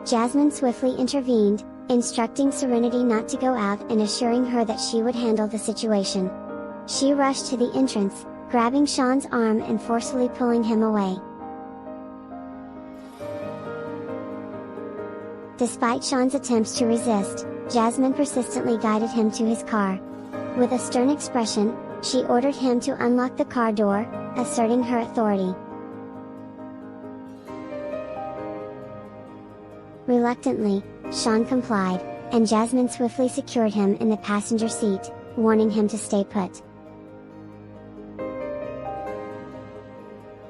Jasmine swiftly intervened, instructing Serenity not to go out and assuring her that she would handle the situation. She rushed to the entrance, grabbing Sean's arm and forcefully pulling him away. Despite Sean's attempts to resist, Jasmine persistently guided him to his car. With a stern expression, she ordered him to unlock the car door, asserting her authority. Reluctantly, Sean complied, and Jasmine swiftly secured him in the passenger seat, warning him to stay put.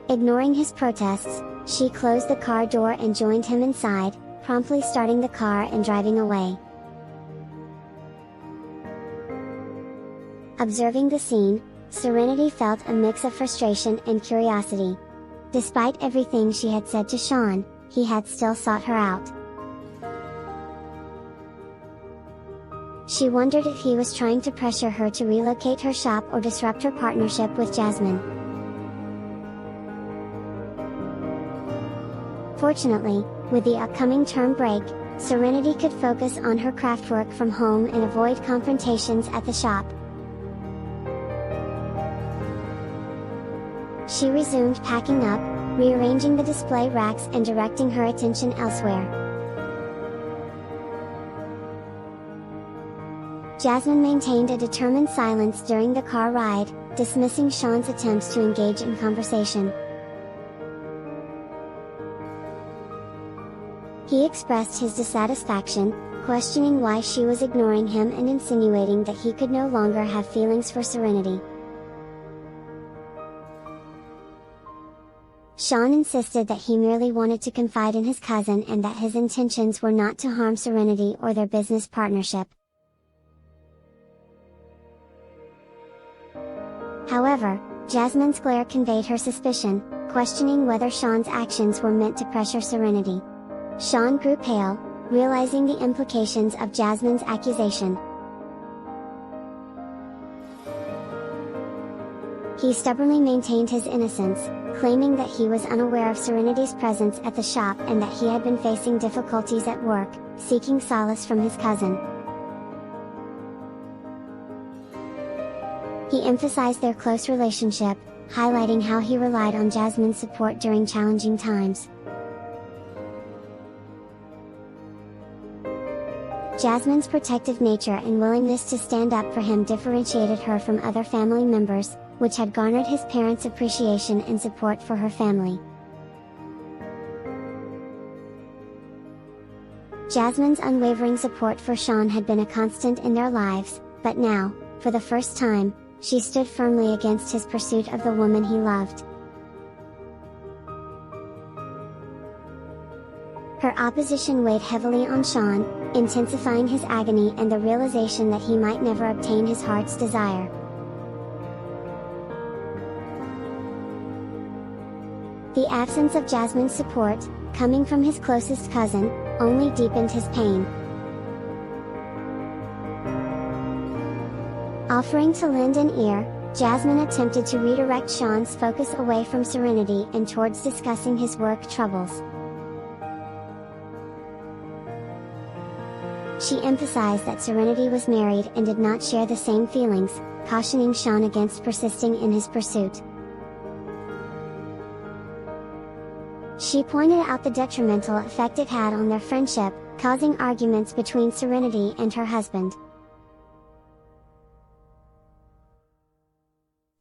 Ignoring his protests, she closed the car door and joined him inside, promptly starting the car and driving away. Observing the scene, Serenity felt a mix of frustration and curiosity. Despite everything she had said to Sean, he had still sought her out. She wondered if he was trying to pressure her to relocate her shop or disrupt her partnership with Jasmine. Fortunately, with the upcoming term break, Serenity could focus on her craftwork from home and avoid confrontations at the shop. She resumed packing up, rearranging the display racks and directing her attention elsewhere. Jasmine maintained a determined silence during the car ride, dismissing Sean's attempts to engage in conversation. He expressed his dissatisfaction, questioning why she was ignoring him and insinuating that he could no longer have feelings for Serenity. Sean insisted that he merely wanted to confide in his cousin and that his intentions were not to harm Serenity or their business partnership. However, Jasmine's glare conveyed her suspicion, questioning whether Sean's actions were meant to pressure Serenity. Sean grew pale, realizing the implications of Jasmine's accusation. He stubbornly maintained his innocence, claiming that he was unaware of Serenity's presence at the shop and that he had been facing difficulties at work, seeking solace from his cousin. He emphasized their close relationship, highlighting how he relied on Jasmine's support during challenging times. Jasmine's protective nature and willingness to stand up for him differentiated her from other family members, which had garnered his parents' appreciation and support for her family. Jasmine's unwavering support for Sean had been a constant in their lives, but now, for the first time, she stood firmly against his pursuit of the woman he loved. Her opposition weighed heavily on Sean, intensifying his agony and the realization that he might never obtain his heart's desire. The absence of Jasmine's support, coming from his closest cousin, only deepened his pain. Offering to lend an ear, Jasmine attempted to redirect Sean's focus away from Serenity and towards discussing his work troubles. She emphasized that Serenity was married and did not share the same feelings, cautioning Sean against persisting in his pursuit. She pointed out the detrimental effect it had on their friendship, causing arguments between Serenity and her husband.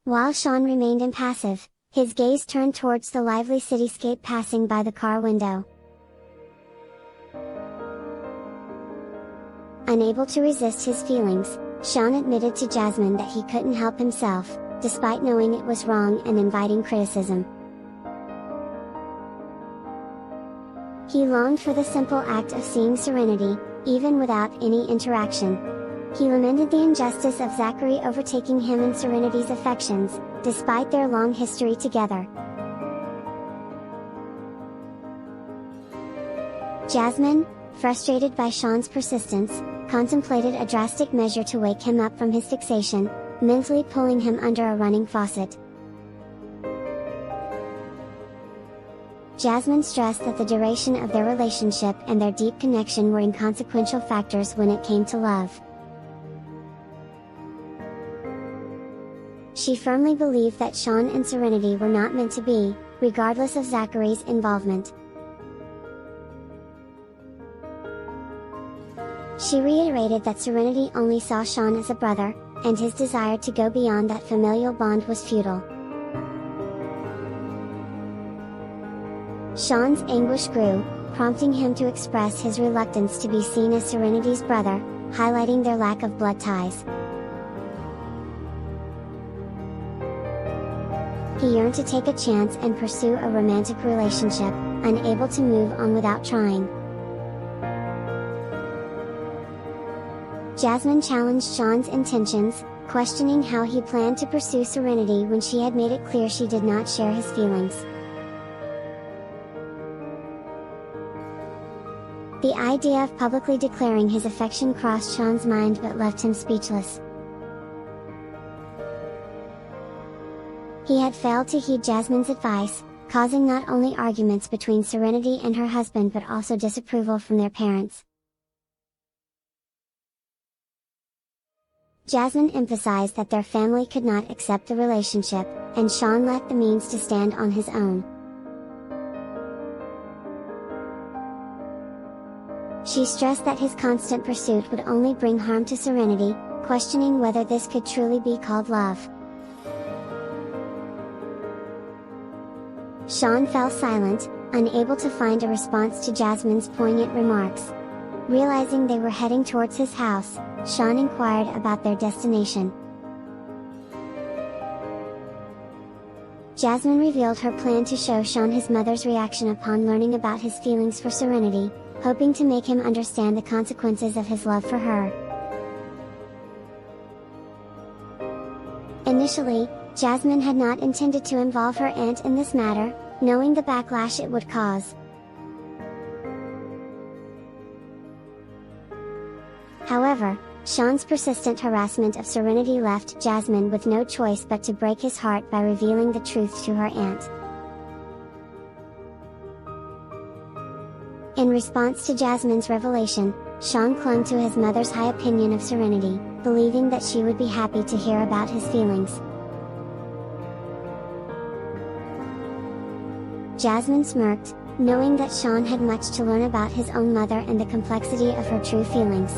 While Sean remained impassive, his gaze turned towards the lively cityscape passing by the car window. Unable to resist his feelings, Sean admitted to Jasmine that he couldn't help himself, despite knowing it was wrong and inviting criticism. He longed for the simple act of seeing Serenity, even without any interaction. He lamented the injustice of Zachary overtaking him and Serenity's affections, despite their long history together. Jasmine, frustrated by Sean's persistence, contemplated a drastic measure to wake him up from his fixation, mentally pulling him under a running faucet. Jasmine stressed that the duration of their relationship and their deep connection were inconsequential factors when it came to love. She firmly believed that Sean and Serenity were not meant to be, regardless of Zachary's involvement. She reiterated that Serenity only saw Sean as a brother, and his desire to go beyond that familial bond was futile. Sean's anguish grew, prompting him to express his reluctance to be seen as Serenity's brother, highlighting their lack of blood ties. He yearned to take a chance and pursue a romantic relationship, unable to move on without trying. Jasmine challenged Sean's intentions, questioning how he planned to pursue Serenity when she had made it clear she did not share his feelings. The idea of publicly declaring his affection crossed Sean's mind but left him speechless. He had failed to heed Jasmine's advice, causing not only arguments between Serenity and her husband but also disapproval from their parents. Jasmine emphasized that their family could not accept the relationship, and Sean lacked the means to stand on his own. She stressed that his constant pursuit would only bring harm to Serenity, questioning whether this could truly be called love. Sean fell silent, unable to find a response to Jasmine's poignant remarks. Realizing they were heading towards his house, Sean inquired about their destination. Jasmine revealed her plan to show Sean his mother's reaction upon learning about his feelings for Serenity, hoping to make him understand the consequences of his love for her. Initially, Jasmine had not intended to involve her aunt in this matter, knowing the backlash it would cause. However, Sean's persistent harassment of Serenity left Jasmine with no choice but to break his heart by revealing the truth to her aunt. In response to Jasmine's revelation, Sean clung to his mother's high opinion of Serenity, believing that she would be happy to hear about his feelings. Jasmine smirked, knowing that Sean had much to learn about his own mother and the complexity of her true feelings.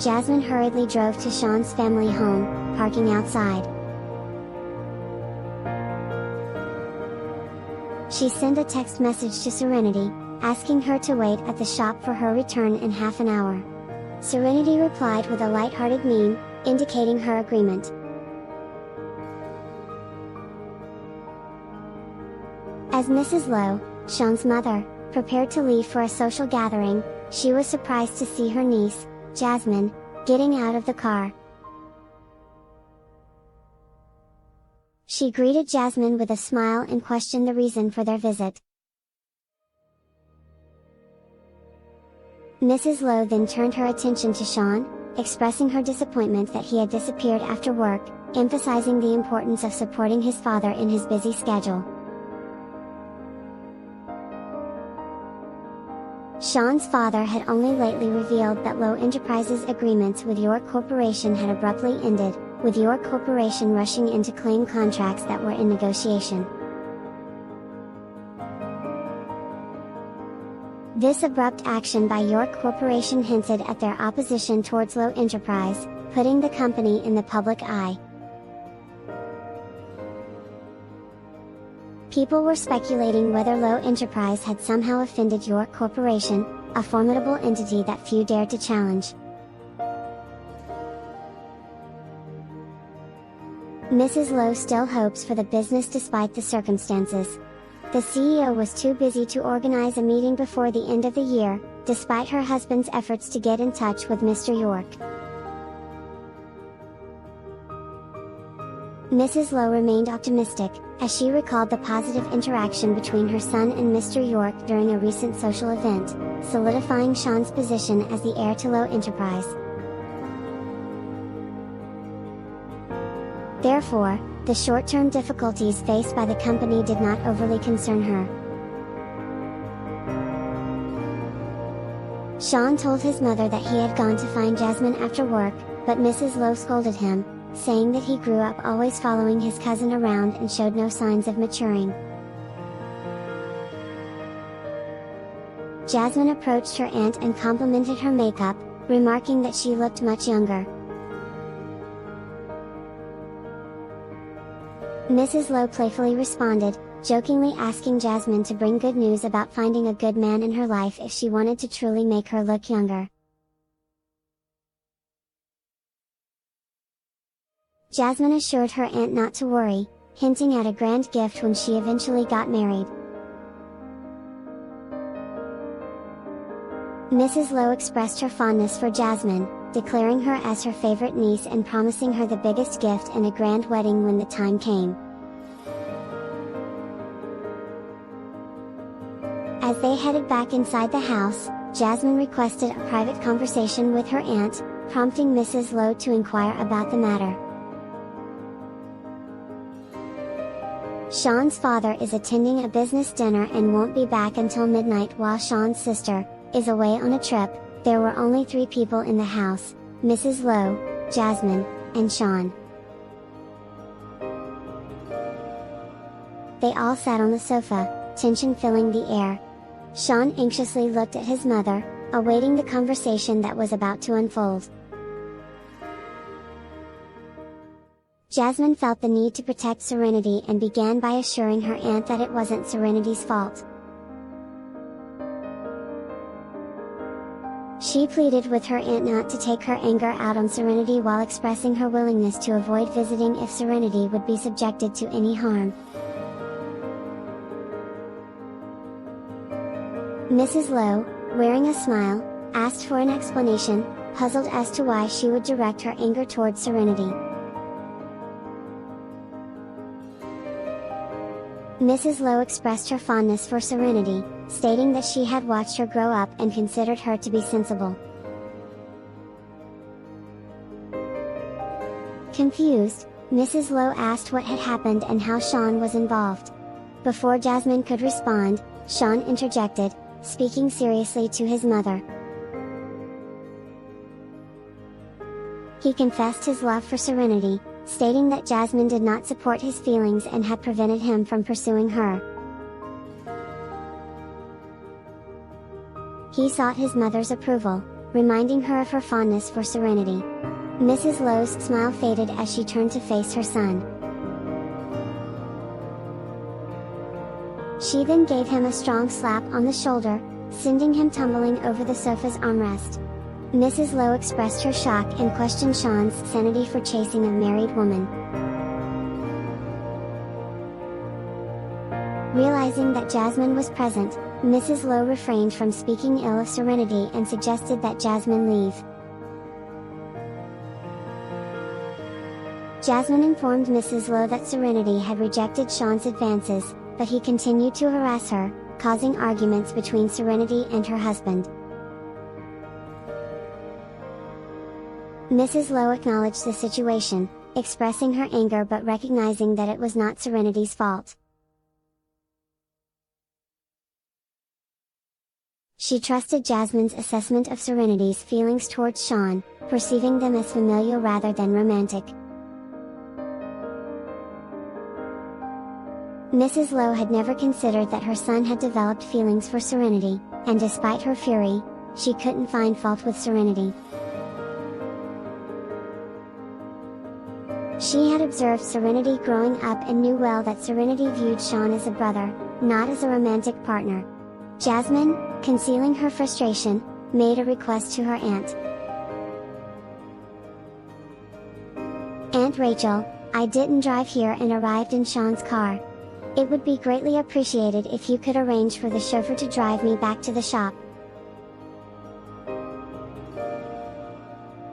Jasmine hurriedly drove to Sean's family home, parking outside. She sent a text message to Serenity, asking her to wait at the shop for her return in half an hour. Serenity replied with a light-hearted meme, indicating her agreement. As Mrs. Lowe, Sean's mother, prepared to leave for a social gathering, she was surprised to see her niece, Jasmine, getting out of the car. She greeted Jasmine with a smile and questioned the reason for their visit. Mrs. Lowe then turned her attention to Sean, expressing her disappointment that he had disappeared after work, emphasizing the importance of supporting his father in his busy schedule. Sean's father had only lately revealed that Lowe Enterprises' agreements with York Corporation had abruptly ended, with York Corporation rushing in to claim contracts that were in negotiation. This abrupt action by York Corporation hinted at their opposition towards Lowe Enterprise, putting the company in the public eye. People were speculating whether Lowe Enterprise had somehow offended York Corporation, a formidable entity that few dared to challenge. Mrs. Lowe still hopes for the business despite the circumstances. The CEO was too busy to organize a meeting before the end of the year, despite her husband's efforts to get in touch with Mr. York. Mrs. Lowe remained optimistic, as she recalled the positive interaction between her son and Mr. York during a recent social event, solidifying Sean's position as the heir to Lowe Enterprise. Therefore, the short-term difficulties faced by the company did not overly concern her. Sean told his mother that he had gone to find Jasmine after work, but Mrs. Lowe scolded him, saying that he grew up always following his cousin around and showed no signs of maturing. Jasmine approached her aunt and complimented her makeup, remarking that she looked much younger. Mrs. Lowe playfully responded, jokingly asking Jasmine to bring good news about finding a good man in her life if she wanted to truly make her look younger. Jasmine assured her aunt not to worry, hinting at a grand gift when she eventually got married. Mrs. Lowe expressed her fondness for Jasmine, declaring her as her favorite niece and promising her the biggest gift and a grand wedding when the time came. As they headed back inside the house, Jasmine requested a private conversation with her aunt, prompting Mrs. Lowe to inquire about the matter. Sean's father is attending a business dinner and won't be back until midnight while Sean's sister is away on a trip. There were only 3 people in the house: Mrs. Lowe, Jasmine, and Sean. They all sat on the sofa, tension filling the air. Sean anxiously looked at his mother, awaiting the conversation that was about to unfold. Jasmine felt the need to protect Serenity and began by assuring her aunt that it wasn't Serenity's fault. She pleaded with her aunt not to take her anger out on Serenity while expressing her willingness to avoid visiting if Serenity would be subjected to any harm. Mrs. Lowe, wearing a smile, asked for an explanation, puzzled as to why she would direct her anger towards Serenity. Mrs. Lowe expressed her fondness for Serenity, stating that she had watched her grow up and considered her to be sensible. Confused, Mrs. Lowe asked what had happened and how Sean was involved. Before Jasmine could respond, Sean interjected, speaking seriously to his mother. He confessed his love for Serenity, stating that Jasmine did not support his feelings and had prevented him from pursuing her. He sought his mother's approval, reminding her of her fondness for Serenity. Mrs. Lowe's smile faded as she turned to face her son. She then gave him a strong slap on the shoulder, sending him tumbling over the sofa's armrest. Mrs. Lowe expressed her shock and questioned Sean's sanity for chasing a married woman. Realizing that Jasmine was present, Mrs. Lowe refrained from speaking ill of Serenity and suggested that Jasmine leave. Jasmine informed Mrs. Lowe that Serenity had rejected Sean's advances, but he continued to harass her, causing arguments between Serenity and her husband. Mrs. Lowe acknowledged the situation, expressing her anger but recognizing that it was not Serenity's fault. She trusted Jasmine's assessment of Serenity's feelings towards Sean, perceiving them as familial rather than romantic. Mrs. Lowe had never considered that her son had developed feelings for Serenity, and despite her fury, she couldn't find fault with Serenity. She had observed Serenity growing up and knew well that Serenity viewed Sean as a brother, not as a romantic partner. Jasmine, concealing her frustration, made a request to her aunt. "Aunt Rachel, I didn't drive here and arrived in Sean's car. It would be greatly appreciated if you could arrange for the chauffeur to drive me back to the shop."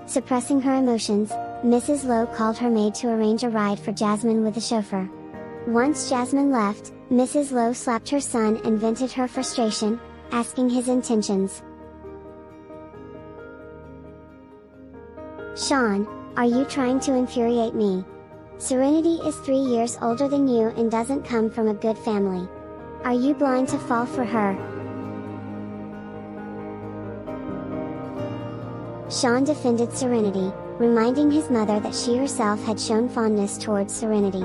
Suppressing her emotions, Mrs. Lowe called her maid to arrange a ride for Jasmine with the chauffeur. Once Jasmine left, Mrs. Lowe slapped her son and vented her frustration, asking his intentions. "Sean, are you trying to infuriate me? Serenity is 3 years older than you and doesn't come from a good family. Are you blind to fall for her?" Sean defended Serenity, reminding his mother that she herself had shown fondness towards Serenity.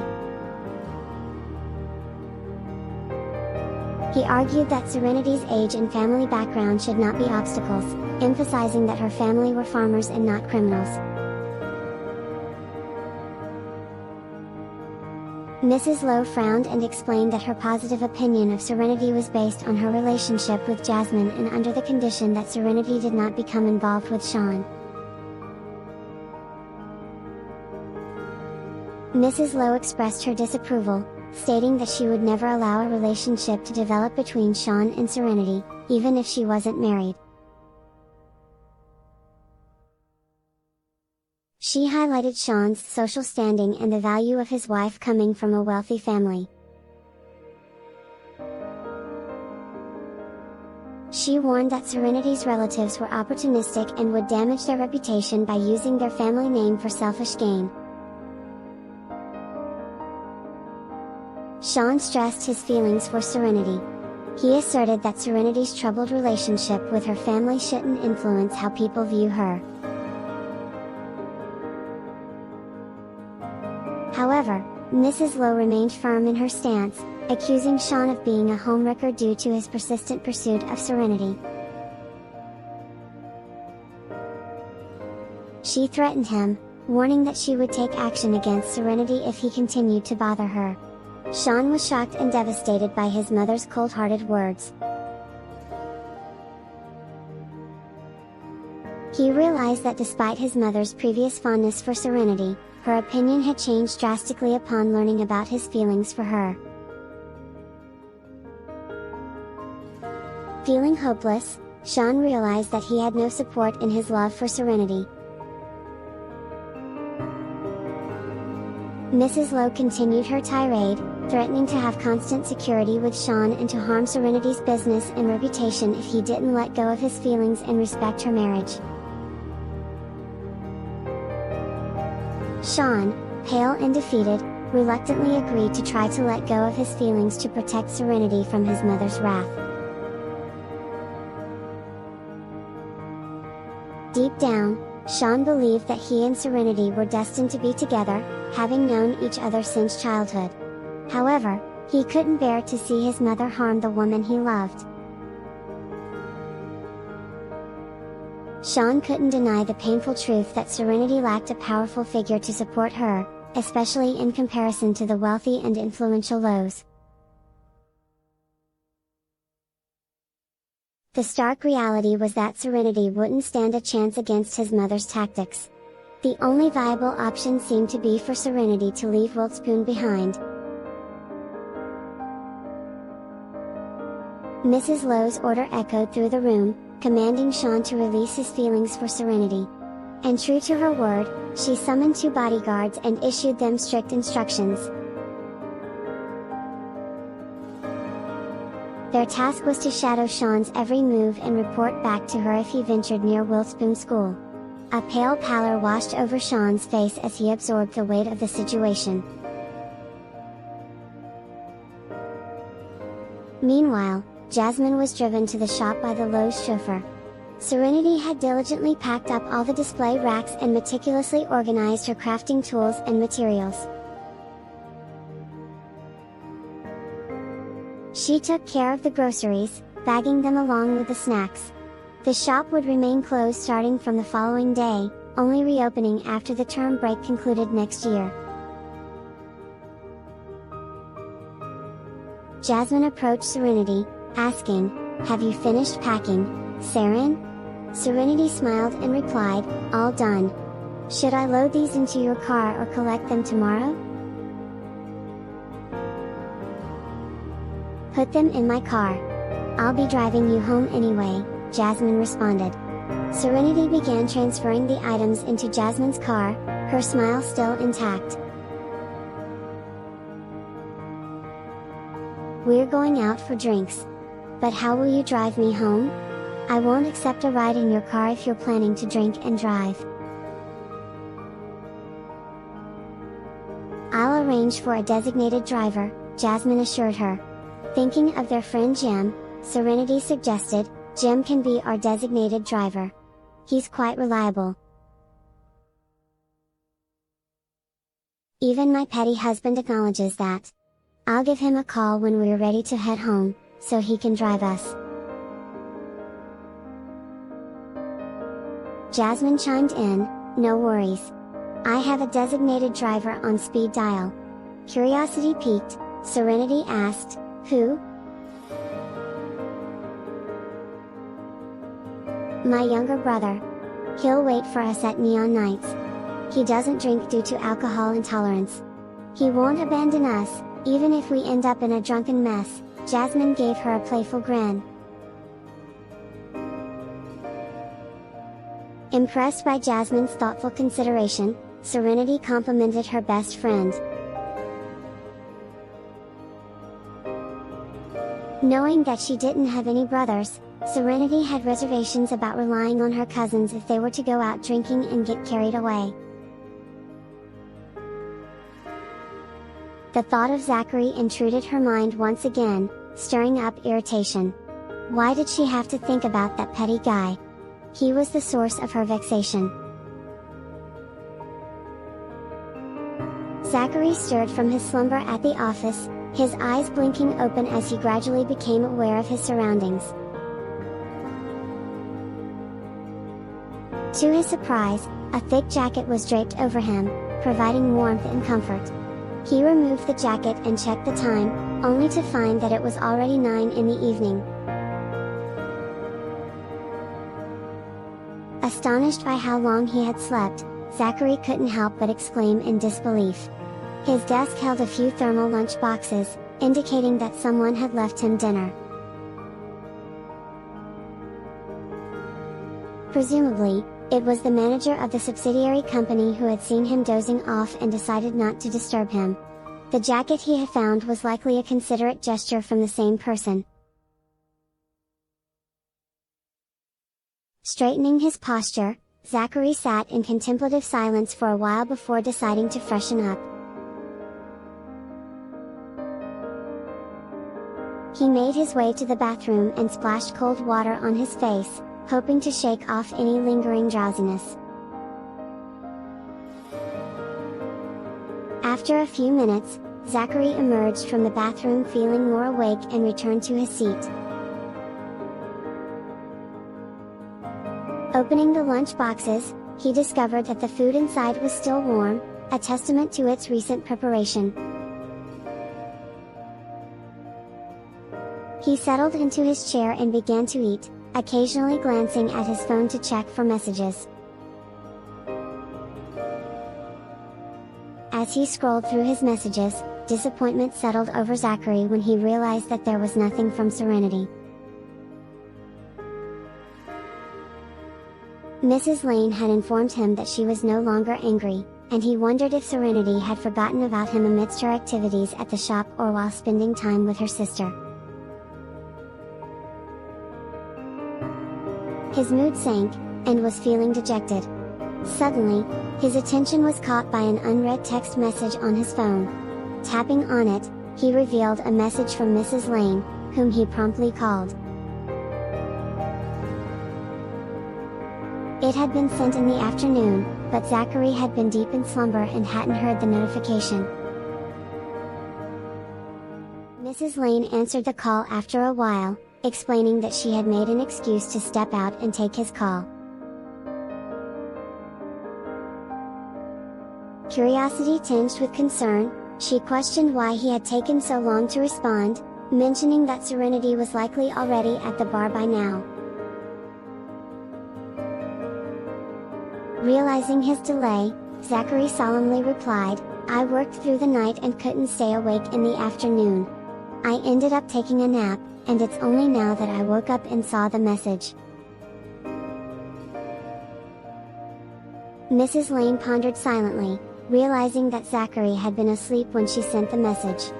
He argued that Serenity's age and family background should not be obstacles, emphasizing that her family were farmers and not criminals. Mrs. Lowe frowned and explained that her positive opinion of Serenity was based on her relationship with Jasmine and under the condition that Serenity did not become involved with Sean. Mrs. Lowe expressed her disapproval, stating that she would never allow a relationship to develop between Sean and Serenity, even if she wasn't married. She highlighted Sean's social standing and the value of his wife coming from a wealthy family. She warned that Serenity's relatives were opportunistic and would damage their reputation by using their family name for selfish gain. Sean stressed his feelings for Serenity. He asserted that Serenity's troubled relationship with her family shouldn't influence how people view her. However, Mrs. Lowe remained firm in her stance, accusing Sean of being a homewrecker due to his persistent pursuit of Serenity. She threatened him, warning that she would take action against Serenity if he continued to bother her. Sean was shocked and devastated by his mother's cold-hearted words. He realized that despite his mother's previous fondness for Serenity, her opinion had changed drastically upon learning about his feelings for her. Feeling hopeless, Sean realized that he had no support in his love for Serenity. Mrs. Lowe continued her tirade, threatening to have constant security with Sean and to harm Serenity's business and reputation if he didn't let go of his feelings and respect her marriage. Sean, pale and defeated, reluctantly agreed to try to let go of his feelings to protect Serenity from his mother's wrath. Deep down, Sean believed that he and Serenity were destined to be together, having known each other since childhood. However, he couldn't bear to see his mother harm the woman he loved. Sean couldn't deny the painful truth that Serenity lacked a powerful figure to support her, especially in comparison to the wealthy and influential Lowes. The stark reality was that Serenity wouldn't stand a chance against his mother's tactics. The only viable option seemed to be for Serenity to leave Wiltspoon behind. Mrs. Lowe's order echoed through the room, commanding Sean to release his feelings for Serenity. And true to her word, she summoned 2 bodyguards and issued them strict instructions. Their task was to shadow Sean's every move and report back to her if he ventured near Wiltspoon School. A pale pallor washed over Sean's face as he absorbed the weight of the situation. Meanwhile, Jasmine was driven to the shop by the Lowe's chauffeur. Serenity had diligently packed up all the display racks and meticulously organized her crafting tools and materials. She took care of the groceries, bagging them along with the snacks. The shop would remain closed starting from the following day, only reopening after the term break concluded next year. Jasmine approached Serenity, asking, "Have you finished packing, Seren?" Serenity smiled and replied, "All done. Should I load these into your car or collect them tomorrow?" "Put them in my car. I'll be driving you home anyway," Jasmine responded. Serenity began transferring the items into Jasmine's car, her smile still intact. "We're going out for drinks. But how will you drive me home? I won't accept a ride in your car if you're planning to drink and drive." "I'll arrange for a designated driver," Jasmine assured her. Thinking of their friend Jim, Serenity suggested, "Jim can be our designated driver. He's quite reliable. Even my petty husband acknowledges that. I'll give him a call when we're ready to head home, so he can drive us." Jasmine chimed in, "No worries. I have a designated driver on speed dial." Curiosity piqued, Serenity asked, "Who?" "My younger brother. He'll wait for us at neon nights. He doesn't drink due to alcohol intolerance. He won't abandon us, even if we end up in a drunken mess." Jasmine gave her a playful grin. Impressed by Jasmine's thoughtful consideration, Serenity complimented her best friend. Knowing that she didn't have any brothers, Serenity had reservations about relying on her cousins if they were to go out drinking and get carried away. The thought of Zachary intruded her mind once again, stirring up irritation. Why did she have to think about that petty guy? He was the source of her vexation. Zachary stirred from his slumber at the office, his eyes blinking open as he gradually became aware of his surroundings. To his surprise, a thick jacket was draped over him, providing warmth and comfort. He removed the jacket and checked the time, only to find that it was already 9 in the evening. Astonished by how long he had slept, Zachary couldn't help but exclaim in disbelief. His desk held a few thermal lunch boxes, indicating that someone had left him dinner. Presumably, it was the manager of the subsidiary company who had seen him dozing off and decided not to disturb him. The jacket he had found was likely a considerate gesture from the same person. Straightening his posture, Zachary sat in contemplative silence for a while before deciding to freshen up. He made his way to the bathroom and splashed cold water on his face, hoping to shake off any lingering drowsiness. After a few minutes, Zachary emerged from the bathroom feeling more awake and returned to his seat. Opening the lunch boxes, he discovered that the food inside was still warm, a testament to its recent preparation. He settled into his chair and began to eat, occasionally glancing at his phone to check for messages. As he scrolled through his messages, disappointment settled over Zachary when he realized that there was nothing from Serenity. Mrs. Lane had informed him that she was no longer angry, and he wondered if Serenity had forgotten about him amidst her activities at the shop or while spending time with her sister. His mood sank, and was feeling dejected. Suddenly, his attention was caught by an unread text message on his phone. Tapping on it, he revealed a message from Mrs. Lane, whom he promptly called. It had been sent in the afternoon, but Zachary had been deep in slumber and hadn't heard the notification. Mrs. Lane answered the call after a while, explaining that she had made an excuse to step out and take his call. Curiosity tinged with concern, she questioned why he had taken so long to respond, mentioning that Serenity was likely already at the bar by now. Realizing his delay, Zachary solemnly replied, "I worked through the night and couldn't stay awake in the afternoon. I ended up taking a nap, and it's only now that I woke up and saw the message." Mrs. Lane pondered silently, realizing that Zachary had been asleep when she sent the message.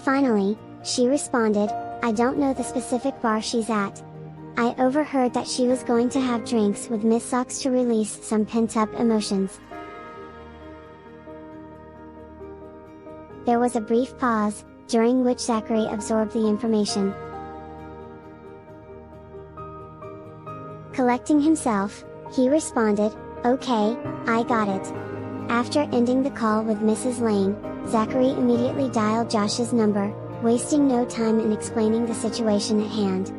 Finally, she responded, "I don't know the specific bar she's at. I overheard that she was going to have drinks with Miss Sox to release some pent-up emotions." There was a brief pause, during which Zachary absorbed the information. Collecting himself, he responded, "Okay, I got it." After ending the call with Mrs. Lane, Zachary immediately dialed Josh's number, wasting no time in explaining the situation at hand.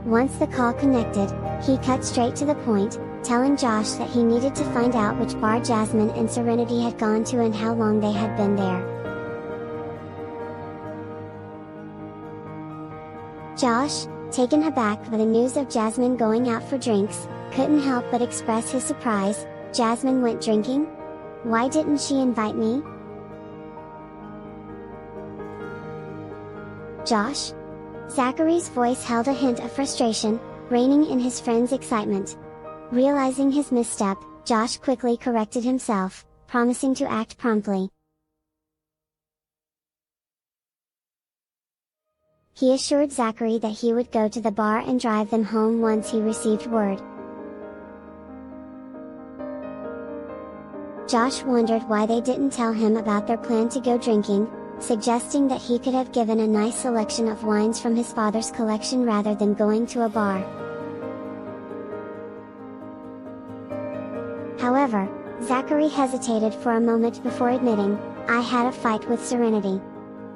Once the call connected, he cut straight to the point, telling Josh that he needed to find out which bar Jasmine and Serenity had gone to and how long they had been there. Josh, taken aback by the news of Jasmine going out for drinks, couldn't help but express his surprise. "Jasmine went drinking? Why didn't she invite me?" "Josh?" Zachary's voice held a hint of frustration, reigning in his friend's excitement. Realizing his misstep, Josh quickly corrected himself, promising to act promptly. He assured Zachary that he would go to the bar and drive them home once he received word. Josh wondered why they didn't tell him about their plan to go drinking, suggesting that he could have given a nice selection of wines from his father's collection rather than going to a bar. However, Zachary hesitated for a moment before admitting, "I had a fight with Serenity."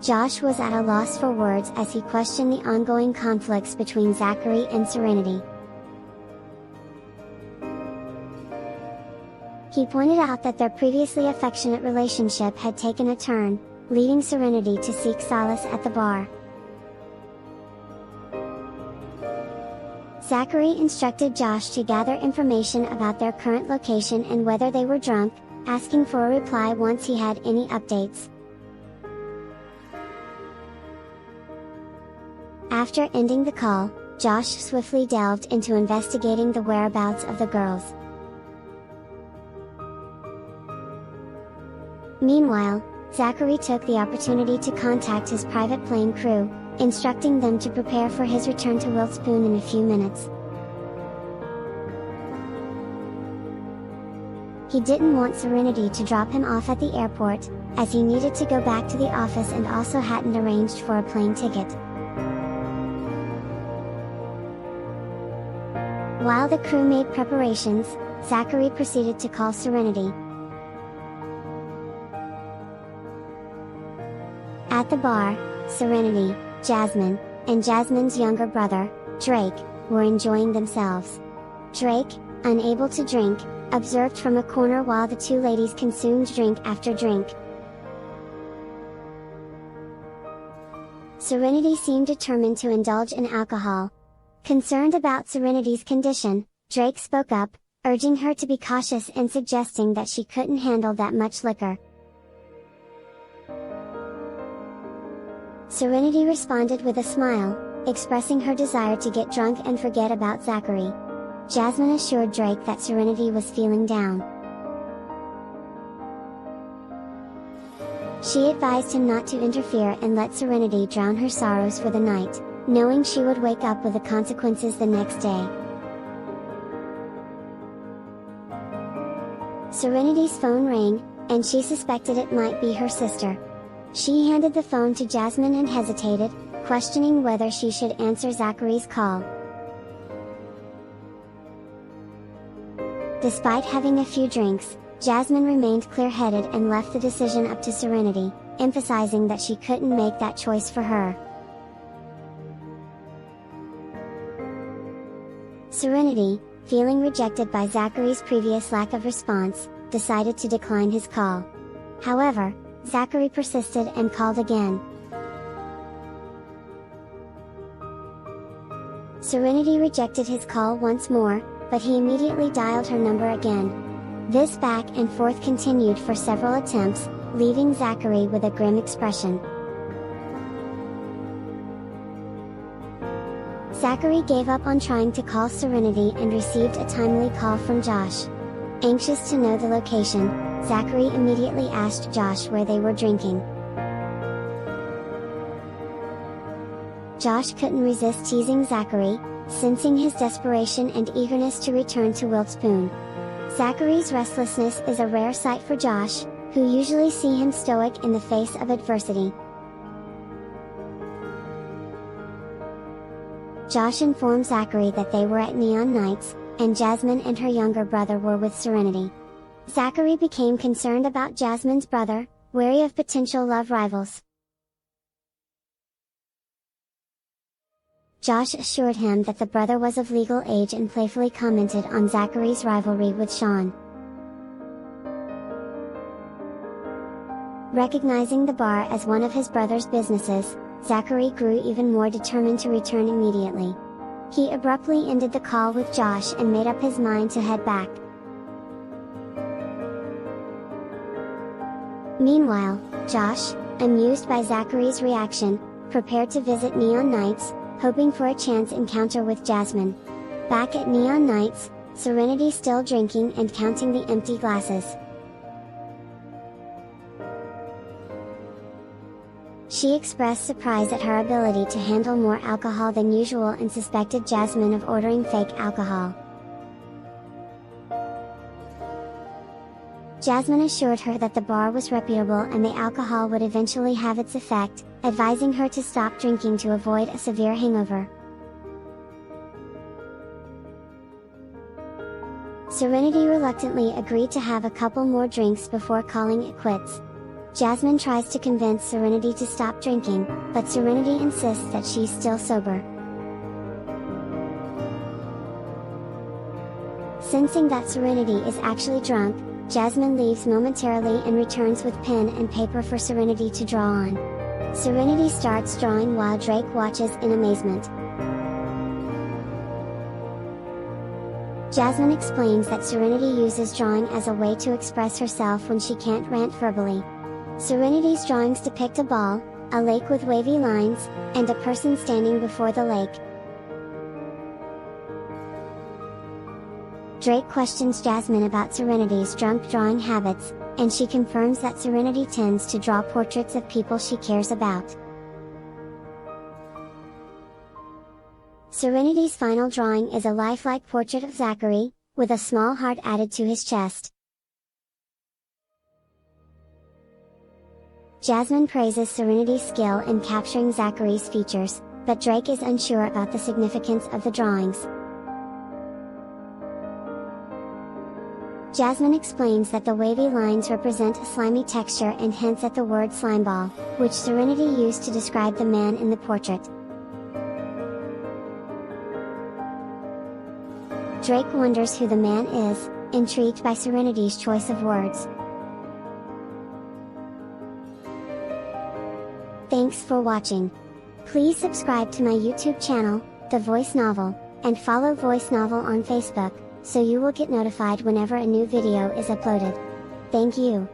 Josh was at a loss for words as he questioned the ongoing conflicts between Zachary and Serenity. He pointed out that their previously affectionate relationship had taken a turn, leading Serenity to seek solace at the bar. Zachary instructed Josh to gather information about their current location and whether they were drunk, asking for a reply once he had any updates. After ending the call, Josh swiftly delved into investigating the whereabouts of the girls. Meanwhile, Zachary took the opportunity to contact his private plane crew, instructing them to prepare for his return to Wiltspoon in a few minutes. He didn't want Serenity to drop him off at the airport, as he needed to go back to the office and also hadn't arranged for a plane ticket. While the crew made preparations, Zachary proceeded to call Serenity. At the bar, Serenity, Jasmine, and Jasmine's younger brother, Drake, were enjoying themselves. Drake, unable to drink, observed from a corner while the two ladies consumed drink after drink. Serenity seemed determined to indulge in alcohol. Concerned about Serenity's condition, Drake spoke up, urging her to be cautious and suggesting that she couldn't handle that much liquor. Serenity responded with a smile, expressing her desire to get drunk and forget about Zachary. Jasmine assured Drake that Serenity was feeling down. She advised him not to interfere and let Serenity drown her sorrows for the night, knowing she would wake up with the consequences the next day. Serenity's phone rang, and she suspected it might be her sister. She handed the phone to Jasmine and hesitated, questioning whether she should answer Zachary's call. Despite having a few drinks, Jasmine remained clear-headed and left the decision up to Serenity, emphasizing that she couldn't make that choice for her. Serenity, feeling rejected by Zachary's previous lack of response, decided to decline his call. However, Zachary persisted and called again. Serenity rejected his call once more, but he immediately dialed her number again. This back and forth continued for several attempts, leaving Zachary with a grim expression. Zachary gave up on trying to call Serenity and received a timely call from Josh. Anxious to know the location, Zachary immediately asked Josh where they were drinking. Josh couldn't resist teasing Zachary, sensing his desperation and eagerness to return to Wiltspoon. Zachary's restlessness is a rare sight for Josh, who usually see him stoic in the face of adversity. Josh informed Zachary that they were at Neon Nights, and Jasmine and her younger brother were with Serenity. Zachary became concerned about Jasmine's brother, wary of potential love rivals. Josh assured him that the brother was of legal age and playfully commented on Zachary's rivalry with Sean. Recognizing the bar as one of his brother's businesses, Zachary grew even more determined to return immediately. He abruptly ended the call with Josh and made up his mind to head back. Meanwhile, Josh, amused by Zachary's reaction, prepared to visit Neon Nights, hoping for a chance encounter with Jasmine. Back at Neon Nights, Serenity still drinking and counting the empty glasses. She expressed surprise at her ability to handle more alcohol than usual and suspected Jasmine of ordering fake alcohol. Jasmine assured her that the bar was reputable and the alcohol would eventually have its effect, advising her to stop drinking to avoid a severe hangover. Serenity reluctantly agreed to have a couple more drinks before calling it quits. Jasmine tries to convince Serenity to stop drinking, but Serenity insists that she's still sober. Sensing that Serenity is actually drunk, Jasmine leaves momentarily and returns with pen and paper for Serenity to draw on. Serenity starts drawing while Drake watches in amazement. Jasmine explains that Serenity uses drawing as a way to express herself when she can't rant verbally. Serenity's drawings depict a ball, a lake with wavy lines, and a person standing before the lake. Drake questions Jasmine about Serenity's drunk drawing habits, and she confirms that Serenity tends to draw portraits of people she cares about. Serenity's final drawing is a lifelike portrait of Zachary, with a small heart added to his chest. Jasmine praises Serenity's skill in capturing Zachary's features, but Drake is unsure about the significance of the drawings. Jasmine explains that the wavy lines represent a slimy texture and hints at the word Slimeball, which Serenity used to describe the man in the portrait. Drake wonders who the man is, intrigued by Serenity's choice of words. Thanks for watching. Please subscribe to my YouTube channel, The Voice Novel, and follow Voice Novel on Facebook, so you will get notified whenever a new video is uploaded. Thank you.